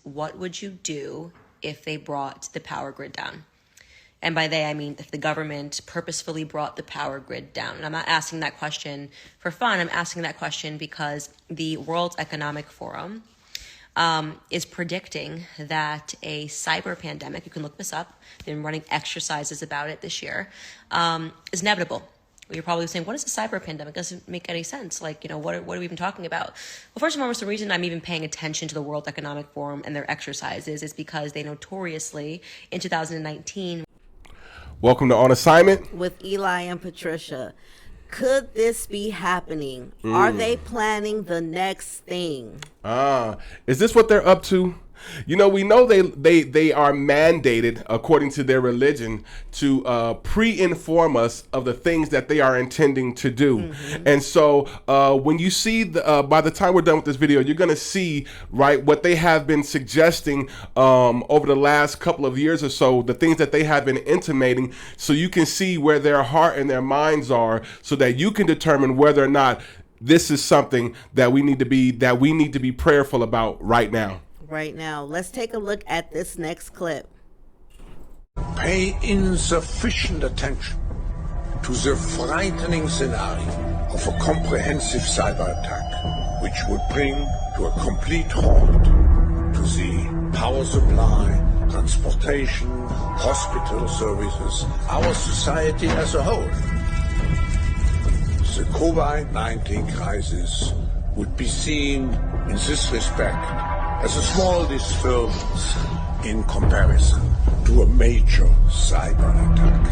what would you do if they brought the power grid down? And by they, I mean if the government purposefully brought the power grid down. And I'm not asking that question for fun. I'm asking that question because the World Economic Forum is predicting that a cyber pandemic, you can look this up, they've been running exercises about it this year, is inevitable. You're probably saying, what is a cyber pandemic? Doesn't make any sense. Like, what are we even talking about? Well, first and foremost, the reason I'm even paying attention to the World Economic Forum and their exercises is because they notoriously, in 2019... Welcome to On Assignment with Eli and Patricia. Could this be happening? Are they planning the next thing? Is this what they're up to? We know they are mandated, according to their religion, to pre-inform us of the things that they are intending to do. Mm-hmm. And so when you see, by the time we're done with this video, you're going to see, right, what they have been suggesting over the last couple of years or so, the things that they have been intimating, so you can see where their heart and their minds are, so that you can determine whether or not this is something that we need to be prayerful about right now. Right now, let's take a look at this next clip. Pay insufficient attention to the frightening scenario of a comprehensive cyber attack, which would bring to a complete halt to the power supply, transportation, hospital services, our society as a whole. The COVID-19 crisis would be seen in this respect as a small disturbance in comparison to a major cyber attack.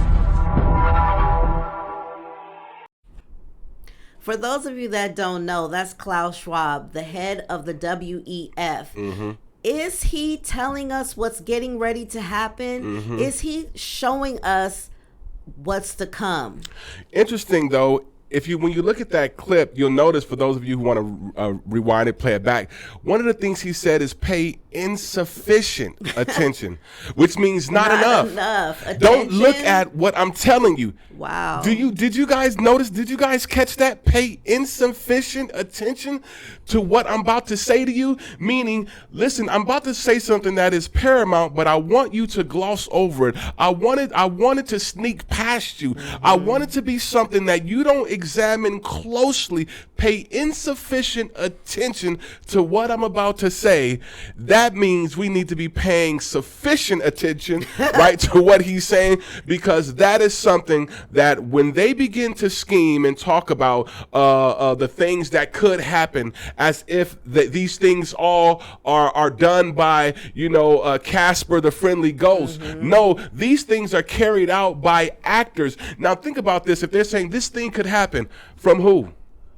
For those of you that don't know, that's Klaus Schwab, the head of the WEF. Mm-hmm. Is he telling us what's getting ready to happen? Mm-hmm. Is he showing us what's to come? Interesting, though. When you look at that clip, you'll notice, for those of you who want to rewind it, play it back, one of the things he said is pay insufficient attention, which means not enough. Don't look at what I'm telling you. Wow. Did you guys notice? Did you guys catch that? Pay insufficient attention to what I'm about to say to you. Meaning, listen, I'm about to say something that is paramount, but I want you to gloss over it. I wanted to sneak past you. Mm-hmm. I want it to be something that you don't examine closely. Pay insufficient attention to what I'm about to say. That means we need to be paying sufficient attention, right, to what he's saying, because that is something that when they begin to scheme and talk about the things that could happen, as if these things all are done by, Casper the Friendly Ghost. Mm-hmm. No, these things are carried out by actors. Now think about this. If they're saying this thing could happen, from who?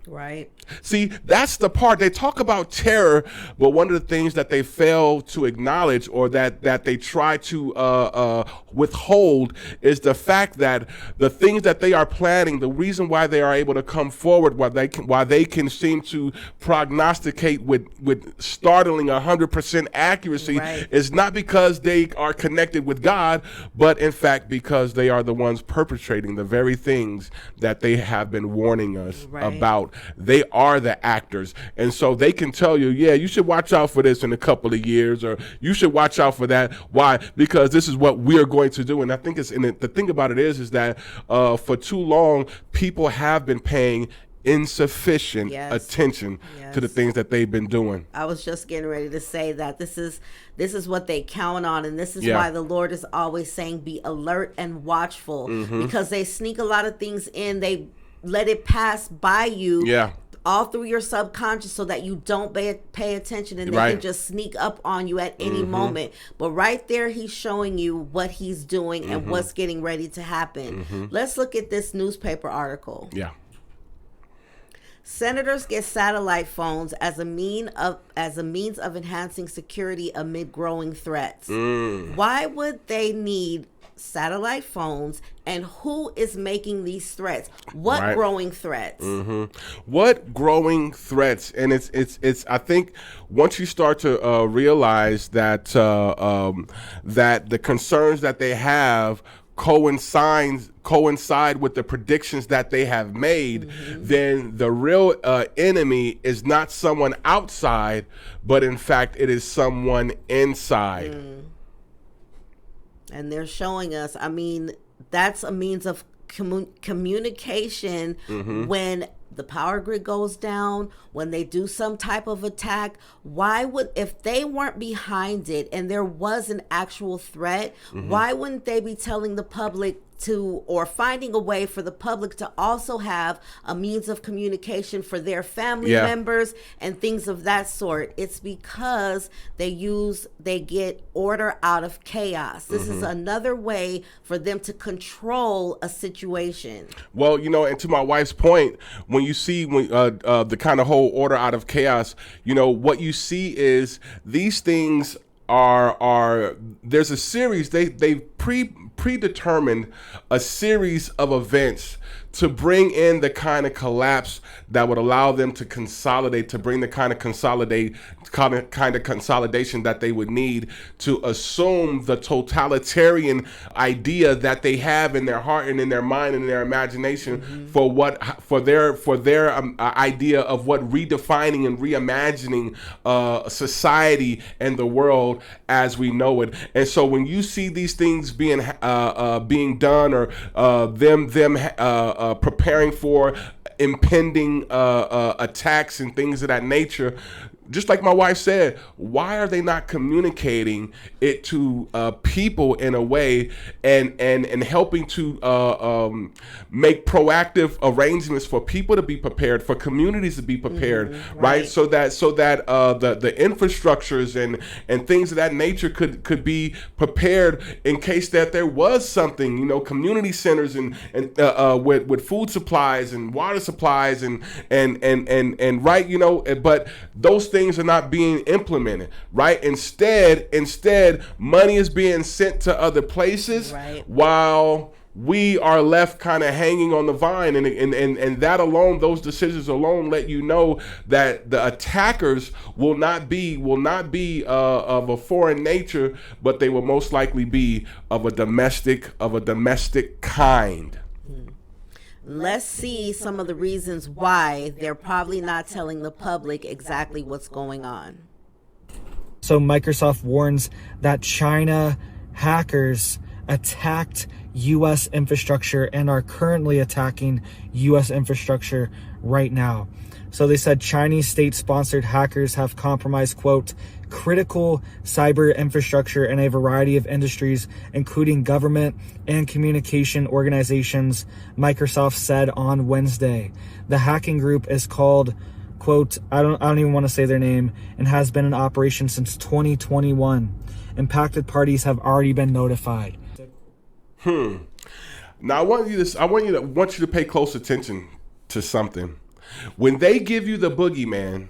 Right. See, that's the part. They talk about terror, but one of the things that they fail to acknowledge, or that they try to withhold, is the fact that the things that they are planning, the reason why they are able to come forward, why they can seem to prognosticate with startling 100% accuracy, right, is not because they are connected with God, but in fact because they are the ones perpetrating the very things that they have been warning us about. They are the actors, and so they can tell you, yeah, you should watch out for this in a couple of years, or you should watch out for that. Why? Because this is what we're going to do. And I think the thing about it is that for too long, people have been paying insufficient attention to the things that they've been doing. I was just getting ready to say that this is what they count on, and this is why the Lord is always saying be alert and watchful, because they sneak a lot of things in. They let it pass by you all through your subconscious so that you don't pay attention, and they can just sneak up on you at any moment. But right there, he's showing you what he's doing and what's getting ready to happen. Let's look at this newspaper article. Senators get satellite phones as a means of enhancing security amid growing threats. Why would they need satellite phones, and who is making these threats? What growing threats? What growing threats? And it's I think once you start to realize that that the concerns that they have coincide with the predictions that they have made, then the real enemy is not someone outside, but in fact it is someone inside. And they're showing us, I mean, that's a means of communication when the power grid goes down, when they do some type of attack. Why would, if they weren't behind it and there was an actual threat, why wouldn't they be telling the public to, or finding a way for the public to also have a means of communication for their family members and things of that sort? It's because they get order out of chaos. This is another way for them to control a situation. Well, you know, and to my wife's point, when you see the kind of whole order out of chaos, you know, what you see is these things are there's a series, they predetermined a series of events to bring in the kind of collapse that would allow them to consolidate, to bring the kind of consolidation that they would need to assume the totalitarian idea that they have in their heart and in their mind and in their imagination for their idea of what redefining and reimagining society and the world as we know it. And so when you see these things being done, or them preparing for impending attacks and things of that nature, just like my wife said, why are they not communicating it to people in a way and helping to make proactive arrangements for people to be prepared, for communities to be prepared, right? So that the infrastructures and things of that nature could be prepared in case that there was something, you know, community centers and with food supplies and water supplies and right, you know, but those things are not being implemented, right? Instead, money is being sent to other places, while we are left kind of hanging on the vine, and that alone, those decisions alone, let you know that the attackers will not be of a foreign nature, but they will most likely be of a domestic kind. Let's see some of the reasons why they're probably not telling the public exactly what's going on. So Microsoft warns that China hackers attacked U.S. infrastructure and are currently attacking U.S. infrastructure right now. So they said Chinese state-sponsored hackers have compromised, quote, critical cyber infrastructure in a variety of industries, including government and communication organizations, Microsoft said on Wednesday. The hacking group is called, quote, I don't even want to say their name, and has been in operation since 2021. Impacted parties have already been notified. Now I want you to pay close attention to something. When they give you the boogeyman,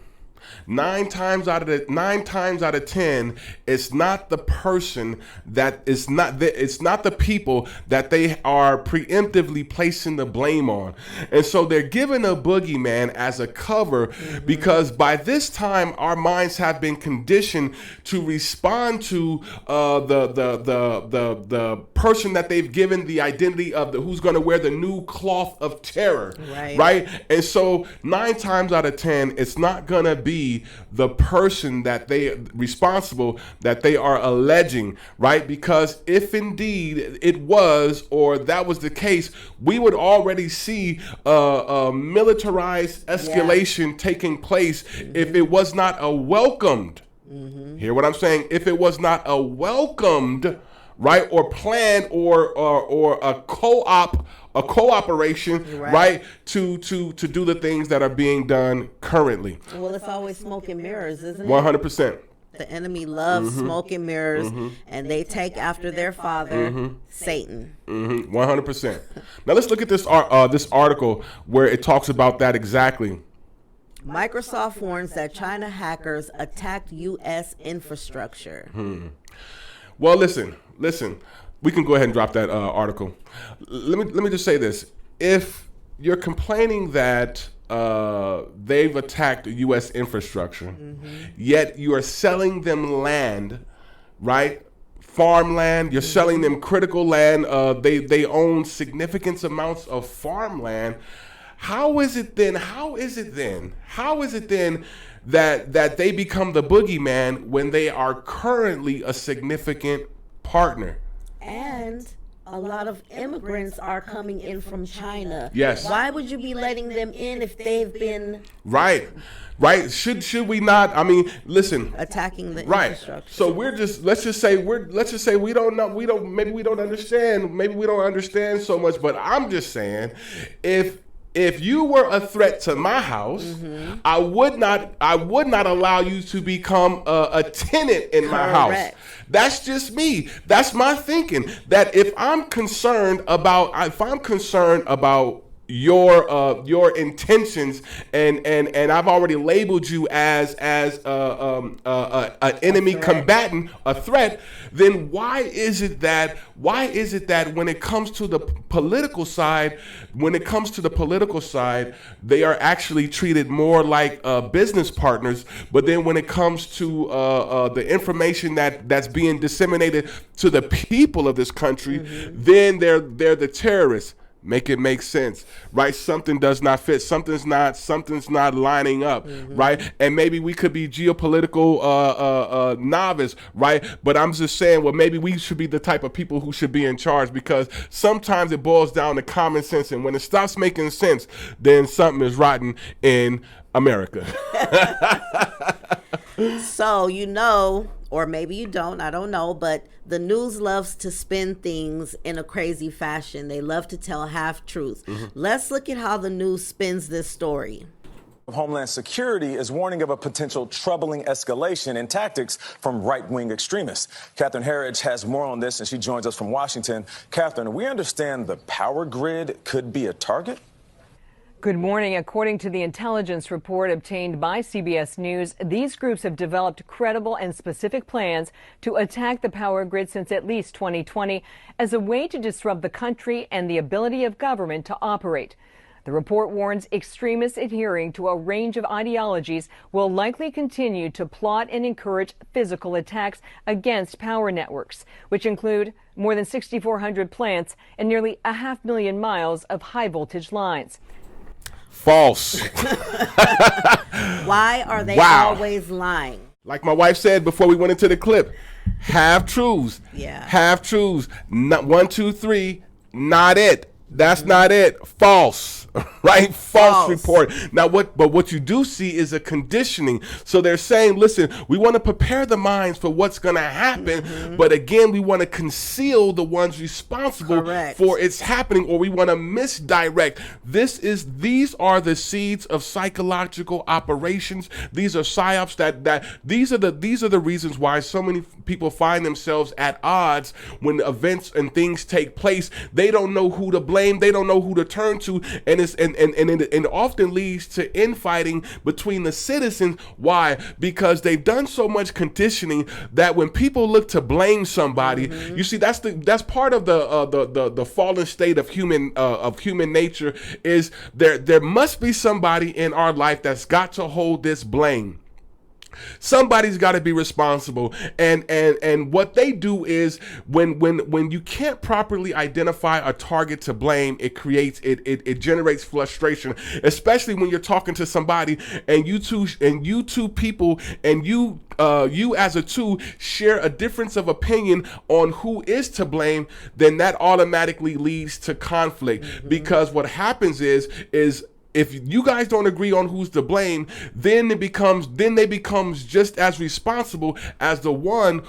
9 times out of 10, it's not the person it's not the people that they are preemptively placing the blame on. And so they're given a boogeyman as a cover, because by this time our minds have been conditioned to respond to the person that they've given the identity of who's going to wear the new cloth of terror, right? And so 9 times out of 10, it's not going to be the person that they responsible that they are alleging, right? Because if indeed it was, or that was the case, we would already see a militarized escalation taking place if it was not a welcomed. Hear what I'm saying? If it was not a welcomed, right, or planned, or a cooperation, right, to do the things that are being done currently. Well, it's always smoke and mirrors, isn't it? 100%. The enemy loves smoke and mirrors, and they take after their father, Satan. 100%. Now let's look at this article where it talks about that exactly. Microsoft warns that China hackers attacked U.S. infrastructure. Well, listen. We can go ahead and drop that article. Let me just say this: if you're complaining that they've attacked U.S. infrastructure, yet you are selling them land, right, farmland. You're selling them critical land. They own significant amounts of farmland. How is it then that they become the boogeyman when they are currently a significant partner? And a lot of immigrants are coming in from China. Yes. Why would you be letting them in if they've been Right. Should we not? I mean, listen. attacking the So infrastructure? let's just say we don't know. Maybe we don't understand so much. But I'm just saying, if you were a threat to my house, I would not allow you to become a tenant in my house. That's just me. That's my thinking. That if I'm concerned about your intentions, and I've already labeled you as an enemy combatant, a threat, then why is it that when it comes to the political side, they are actually treated more like business partners, but then when it comes to the information that's being disseminated to the people of this country, then they're the terrorists? Make it make sense, right? Something does not fit. Something's not lining up, right? And maybe we could be geopolitical novice, right? But I'm just saying, well, maybe we should be the type of people who should be in charge, because sometimes it boils down to common sense, and when it stops making sense, then something is rotten in America. So, or maybe you don't, I don't know, but the news loves to spin things in a crazy fashion. They love to tell half-truths. Let's look at how the news spins this story. Homeland Security is warning of a potential troubling escalation in tactics from right-wing extremists. Catherine Herridge has more on this, and she joins us from Washington. Catherine, we understand the power grid could be a target? Good morning. According to the intelligence report obtained by CBS News, these groups have developed credible and specific plans to attack the power grid since at least 2020 as a way to disrupt the country and the ability of government to operate. The report warns extremists adhering to a range of ideologies will likely continue to plot and encourage physical attacks against power networks, which include more than 6,400 plants and nearly 500,000 miles of high-voltage lines. False. Why are they always lying? Like my wife said before we went into the clip, half-truths. Yeah. Half-truths. 1, 2, 3, not it. That's not it. False. Right? False report. Now, what you do see is a conditioning. So they're saying, listen, we want to prepare the minds for what's going to happen, but again, we want to conceal the ones responsible for its happening, or we want to misdirect. These are the seeds of psychological operations. These are psyops these are the reasons why so many people find themselves at odds when events and things take place. They don't know who to blame. They don't know who to turn to, and it often leads to infighting between the citizens. Why? Because they've done so much conditioning that when people look to blame somebody, you see, that's part of the fallen state of human nature. Is there must be somebody in our life that's got to hold this blame. Somebody's got to be responsible, and what they do is when you can't properly identify a target to blame, it generates frustration, especially when you're talking to somebody and you two people and you as a two share a difference of opinion on who is to blame. Then that automatically leads to conflict, because what happens is if you guys don't agree on who's to blame, then they becomes just as responsible as the one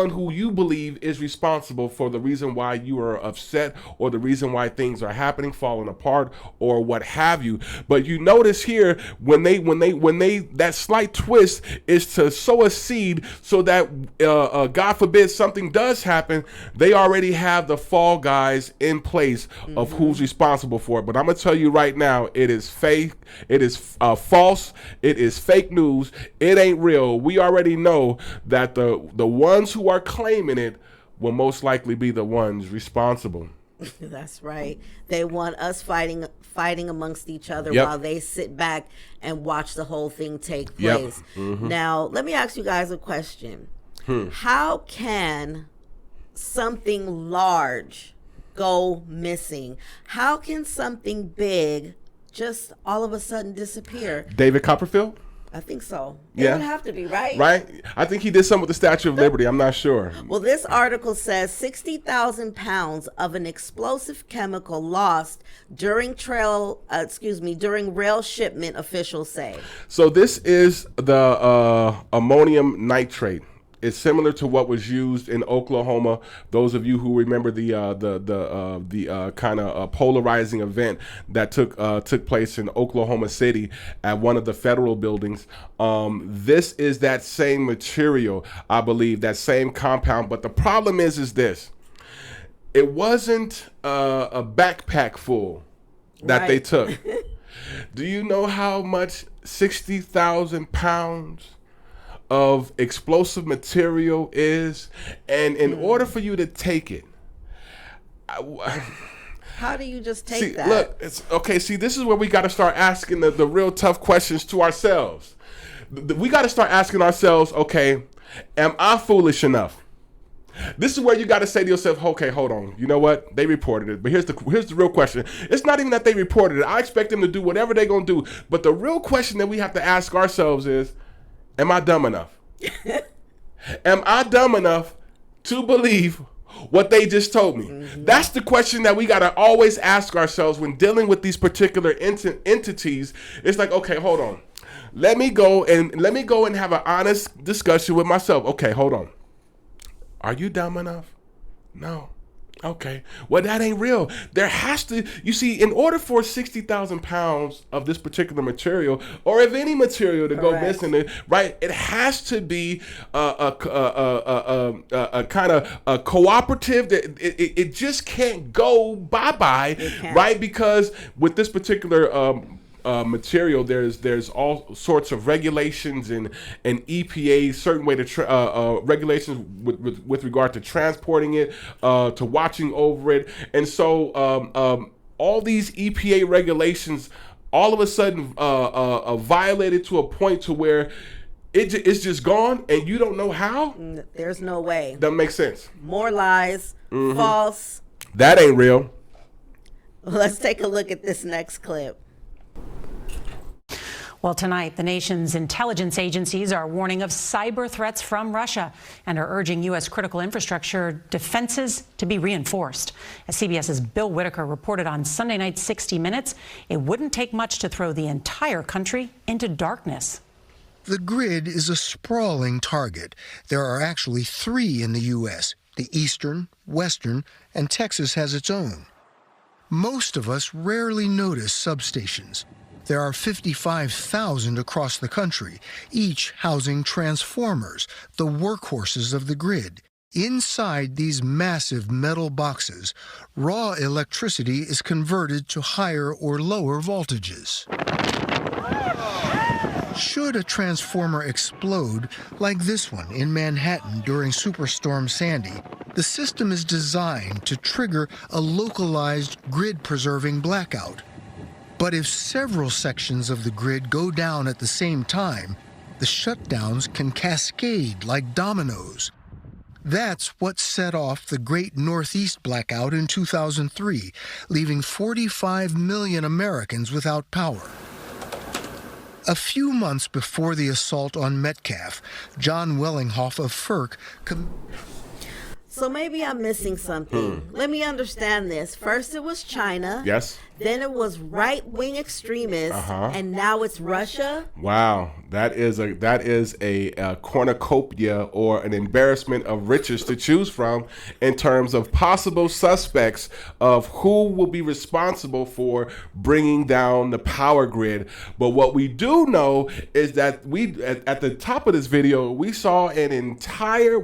who you believe is responsible for the reason why you are upset, or the reason why things are happening, falling apart, or what have you. But you notice here, when they that slight twist is to sow a seed so that God forbid something does happen, they already have the fall guys in place of who's responsible for it. But I'm gonna tell you right now, it is fake. It is false. It is fake news. It ain't real. We already know that the ones who are claiming it will most likely be the ones responsible. That's right. They want us fighting amongst each other while they sit back and watch the whole thing take place. Now, let me ask you guys a question. How can something large go missing? How can something big just all of a sudden disappear? David Copperfield? I think so. Yeah. It would have to be, right? Right? I think he did something with the Statue of Liberty. I'm not sure. Well, this article says 60,000 pounds of an explosive chemical lost during during rail shipment, officials say. So this is the ammonium nitrate. It's similar to what was used in Oklahoma. Those of you who remember the kind of polarizing event that took place in Oklahoma City at one of the federal buildings. This is that same material, I believe, that same compound. But the problem is this: it wasn't a backpack full that they took. Do you know how much 60,000 pounds of explosive material is? And in order for you to take it, how do you just take that? Look, it's okay. See, this is where we got to start asking the real tough questions to ourselves. We got to start asking ourselves, okay, am I foolish enough? This is where you got to say to yourself, okay, hold on. You know what? They reported it. But here's the real question. It's not even that they reported it. I expect them to do whatever they're going to do. But the real question that we have to ask ourselves is, am I dumb enough? Am I dumb enough to believe what they just told me? Mm-hmm. That's the question that we got to always ask ourselves when dealing with these particular entities. It's like, okay, hold on. Let me go and have an honest discussion with myself. Okay, hold on. Are you dumb enough? No. Okay. Well, that ain't real. There has to, you see, in order for 60,000 pounds of this particular material, or of any material to go missing, right, it has to be a kind of a cooperative. That it just can't go bye-bye, right? Because with this particular material, there's all sorts of regulations and EPA certain way to regulations with regard to transporting it, to watching over it, and so all these EPA regulations all of a sudden violated to a point to where it's just gone and you don't know how. There's no way. That makes sense. More lies, false. That ain't real. Let's take a look at this next clip. Well, tonight, the nation's intelligence agencies are warning of cyber threats from Russia and are urging U.S. critical infrastructure defenses to be reinforced. As CBS's Bill Whitaker reported on Sunday night's 60 Minutes, it wouldn't take much to throw the entire country into darkness. The grid is a sprawling target. There are actually 3 in the U.S., the Eastern, Western, and Texas has its own. Most of us rarely notice substations. There are 55,000 across the country, each housing transformers, the workhorses of the grid. Inside these massive metal boxes, raw electricity is converted to higher or lower voltages. Should a transformer explode, like this one in Manhattan during Superstorm Sandy, the system is designed to trigger a localized grid-preserving blackout. But if several sections of the grid go down at the same time, the shutdowns can cascade like dominoes. That's what set off the Great Northeast Blackout in 2003, leaving 45 million Americans without power. A few months before the assault on Metcalf, John Wellinghoff of FERC... So maybe I'm missing something. Let me understand this. First it was China. Yes. Then it was right-wing extremists. And now it's Russia. Wow, that is a cornucopia or an embarrassment of riches to choose from in terms of possible suspects of who will be responsible for bringing down the power grid. But what we do know is that at the top of this video we saw an entire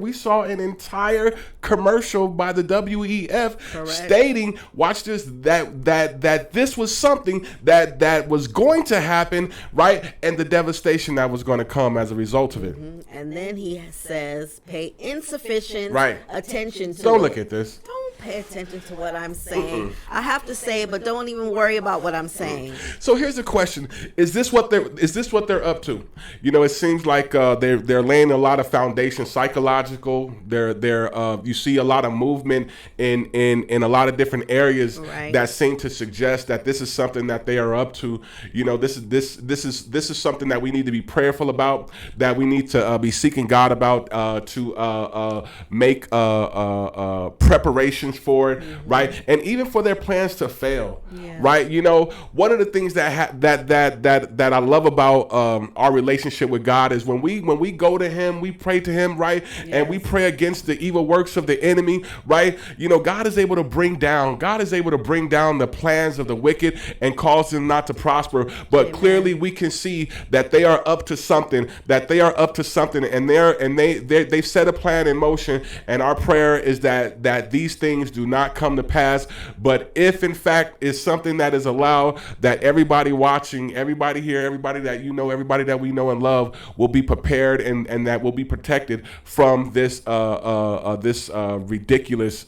commercial by the WEF stating, watch this, that this was something that was going to happen, right? And the devastation that was going to come as a result of it. And then he says, pay insufficient attention to Don't look at this. Don't pay attention to what I'm saying. I have to say it, but don't even worry about what I'm saying. So here's the question: Is this what they're up to? You know, it seems like they're laying a lot of foundation, psychological. You see a lot of movement in a lot of different areas that seem to suggest that this is something that they are up to. You know, this is something that we need to be prayerful about, that we need to be seeking God about, to make preparations for it, right? And even for their plans to fail, right? You know, one of the things that I love about our relationship with God is when we go to Him, we pray to Him, right? And we pray against the evil works of the enemy, right? You know, God is able to bring down the plans of the wicked and cause them not to prosper. But clearly we can see that they are up to something, and they've set a plan in motion. And our prayer is that these things do not come to pass. But if in fact is something that is allowed, that everybody watching, everybody here, everybody that you know, everybody that we know and love will be prepared, and that will be protected from this ridiculous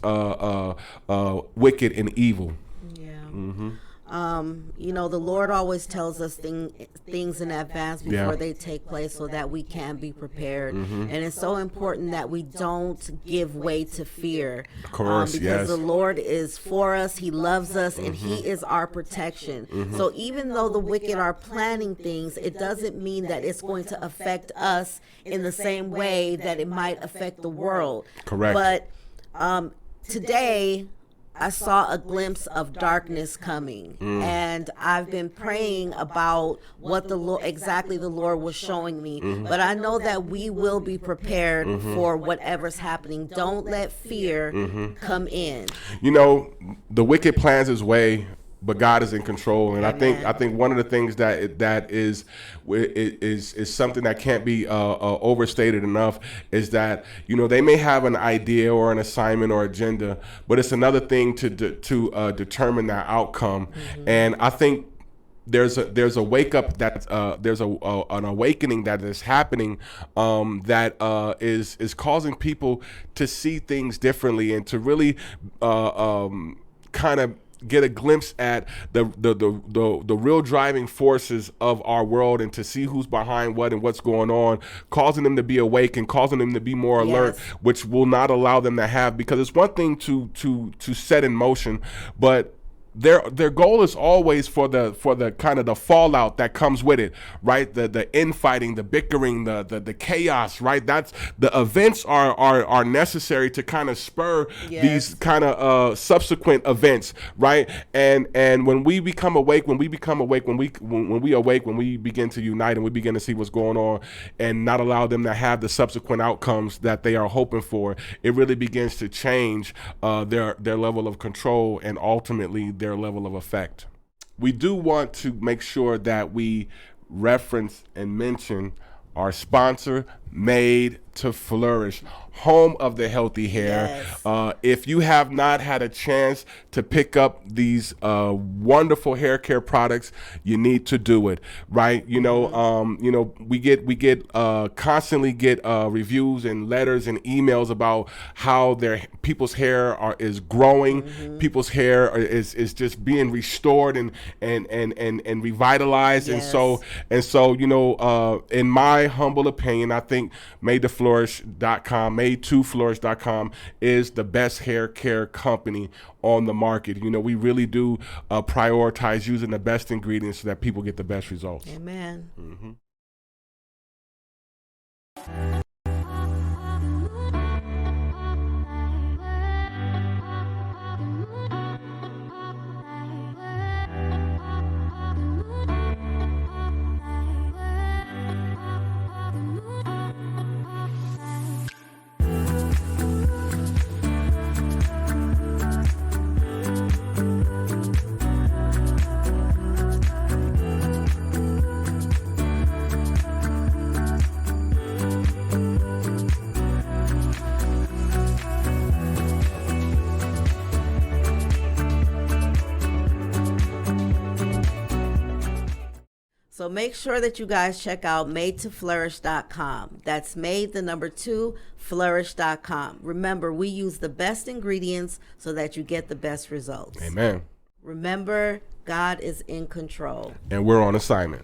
wicked and evil. You know, the Lord always tells us things in advance before they take place so that we can be prepared. And it's so important that we don't give way to fear. Of course, because the Lord is for us, He loves us, and He is our protection. So even though the wicked are planning things, it doesn't mean that it's going to affect us in the same way that it might affect the world. Correct. But today, I saw a glimpse of darkness coming, and I've been praying about what exactly the Lord was showing me. But I know that we will be prepared for whatever's happening. Don't let fear come in. You know, the wicked plans his way, but God is in control, and I think one of the things that is something that can't be overstated enough is that, you know, they may have an idea or an assignment or agenda, but it's another thing to determine that outcome. And I think there's a wake up there's an awakening that is happening that is causing people to see things differently, and to really kind of get a glimpse at the real driving forces of our world, and to see who's behind what and what's going on, causing them to be awake and causing them to be more alert, which will not allow them to have, because it's one thing to set in motion, but their goal is always for the kind of the fallout that comes with it, right? The infighting, the bickering, the chaos, right? That's the events are necessary to kind of spur these kind of subsequent events, right? And when we become awake, when we begin to unite and we begin to see what's going on and not allow them to have the subsequent outcomes that they are hoping for, it really begins to change their level of control and ultimately their level of effect. We do want to make sure that we reference and mention our sponsor, Made to Flourish, home of the healthy hair. If you have not had a chance to pick up these wonderful hair care products, you need to do it, right? You know, we constantly get reviews and letters and emails about how people's hair is growing, people's hair is just being restored and revitalized, and so you know, in my humble opinion, I think Made2Flourish.com is the best hair care company on the market. You know, we really do prioritize using the best ingredients so that people get the best results. Amen. So make sure that you guys check out madetoflourish.com. That's flourish.com. Remember, we use the best ingredients so that you get the best results. Amen. Remember, God is in control. And we're on assignment.